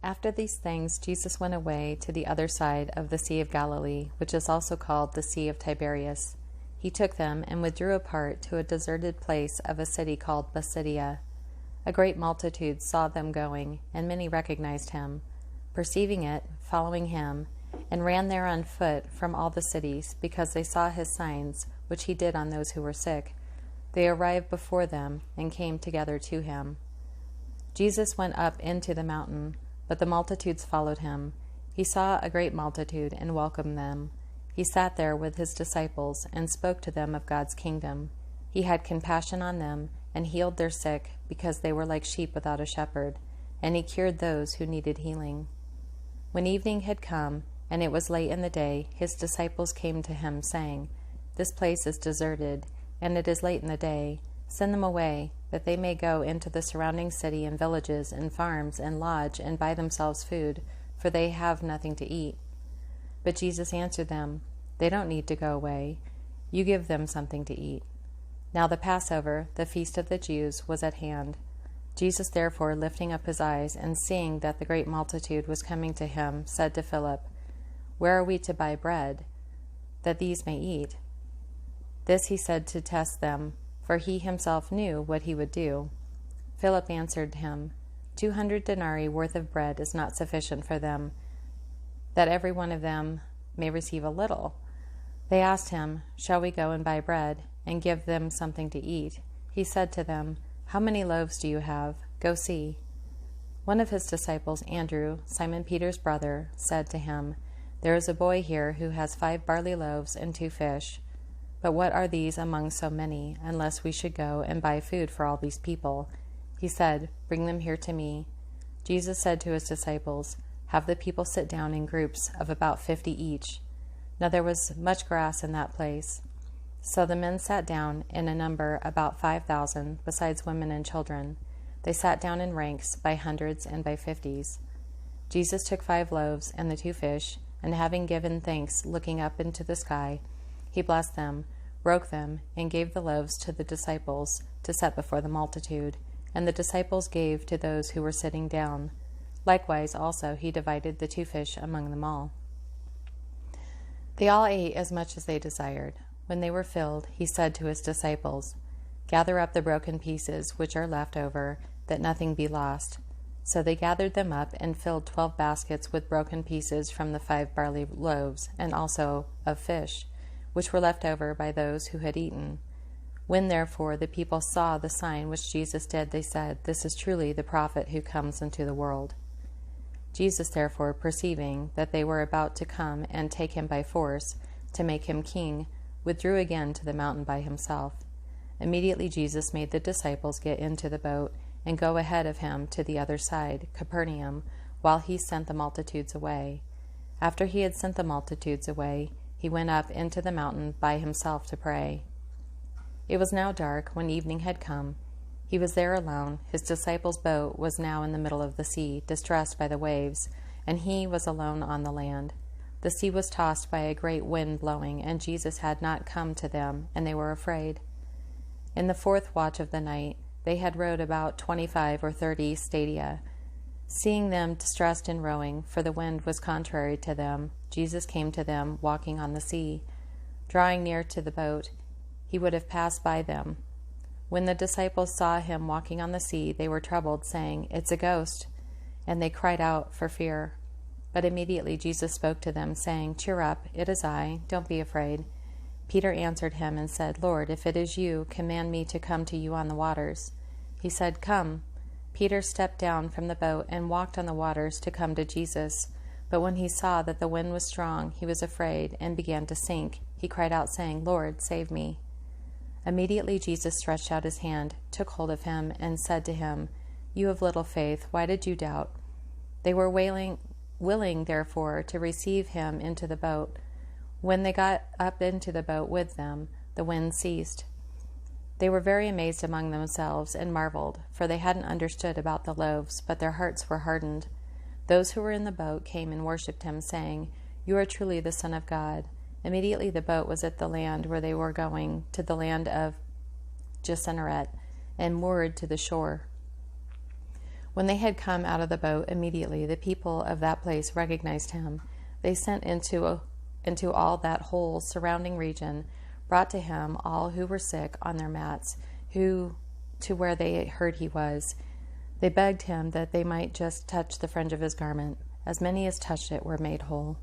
After these things, Jesus went away to the other side of the Sea of Galilee, which is also called the Sea of Tiberias. He took them and withdrew apart to a deserted place of a city called Bethsaida. A great multitude saw them going, and many recognized him. Perceiving it, following him, and ran there on foot from all the cities, because they saw his signs, which he did on those who were sick. They arrived before them and came together to him. Jesus went up into the mountain, but the multitudes followed him. He saw a great multitude and welcomed them. He sat there with his disciples and spoke to them of God's kingdom. He had compassion on them and healed their sick, because they were like sheep without a shepherd, and he cured those who needed healing. When evening had come, and it was late in the day, his disciples came to him, saying, "This place is deserted, and it is late in the day. Send them away, that they may go into the surrounding city and villages and farms and lodge and buy themselves food, for they have nothing to eat." But Jesus answered them, "They don't need to go away. You give them something to eat." Now the Passover, the feast of the Jews, was at hand. Jesus therefore, lifting up his eyes, and seeing that the great multitude was coming to him, said to Philip, "Where are we to buy bread, that these may eat?" This he said to test them, for he himself knew what he would do. Philip answered him, 200 denarii worth of bread is not sufficient for them, that every one of them may receive a little. They asked him, "Shall we go and buy bread, and give them something to eat?" He said to them, "How many loaves do you have? Go see." One of his disciples, Andrew, Simon Peter's brother, said to him, "There is a boy here who has 5 barley loaves and 2 fish. But what are these among so many, unless we should go and buy food for all these people?" He said, "Bring them here to me." Jesus said to his disciples, "Have the people sit down in groups of about 50 each." Now there was much grass in that place. So the men sat down in a number about 5,000, besides women and children. They sat down in ranks by hundreds and by 50s. Jesus took 5 loaves and the 2 fish, and having given thanks, looking up into the sky, he blessed them, broke them, and gave the loaves to the disciples to set before the multitude, and the disciples gave to those who were sitting down. Likewise also he divided the 2 fish among them all. They all ate as much as they desired. When they were filled, he said to his disciples, "Gather up the broken pieces which are left over, that nothing be lost." So they gathered them up and filled 12 baskets with broken pieces from the 5 barley loaves, and also of fish, which were left over by those who had eaten. When therefore the people saw the sign which Jesus did, they said, "This is truly the prophet who comes into the world." Jesus therefore, perceiving that they were about to come and take him by force, to make him king, withdrew again to the mountain by himself. Immediately Jesus made the disciples get into the boat and go ahead of him to the other side, Capernaum, while he sent the multitudes away. After he had sent the multitudes away, he went up into the mountain by himself to pray. It was now dark when evening had come. He was there alone. His disciples' boat was now in the middle of the sea, distressed by the waves, and he was alone on the land. The sea was tossed by a great wind blowing, and Jesus had not come to them, and they were afraid. In the 4th watch of the night, they had rowed about 25 or 30 stadia. Seeing them distressed in rowing, for the wind was contrary to them, Jesus came to them, walking on the sea. Drawing near to the boat, he would have passed by them. When the disciples saw him walking on the sea, they were troubled, saying, "It's a ghost," and they cried out for fear. But immediately Jesus spoke to them, saying, "Cheer up, it is I, don't be afraid." Peter answered him and said, "Lord, if it is you, command me to come to you on the waters." He said, "Come." Peter stepped down from the boat and walked on the waters to come to Jesus. But when he saw that the wind was strong, he was afraid and began to sink. He cried out, saying, "Lord, save me." Immediately Jesus stretched out his hand, took hold of him, and said to him, "You of little faith, why did you doubt?" They were willing, therefore, to receive him into the boat. When they got up into the boat with them, the wind ceased. They were very amazed among themselves and marveled, for they hadn't understood about the loaves, but their hearts were hardened. Those who were in the boat came and worshipped him, saying, "You are truly the Son of God." Immediately the boat was at the land where they were going, to the land of Gennesaret, and moored to the shore. When they had come out of the boat, immediately the people of that place recognized him. They sent into all that whole surrounding region, brought to him all who were sick on their mats, who to where they heard he was. They begged him that they might just touch the fringe of his garment. As many as touched it were made whole.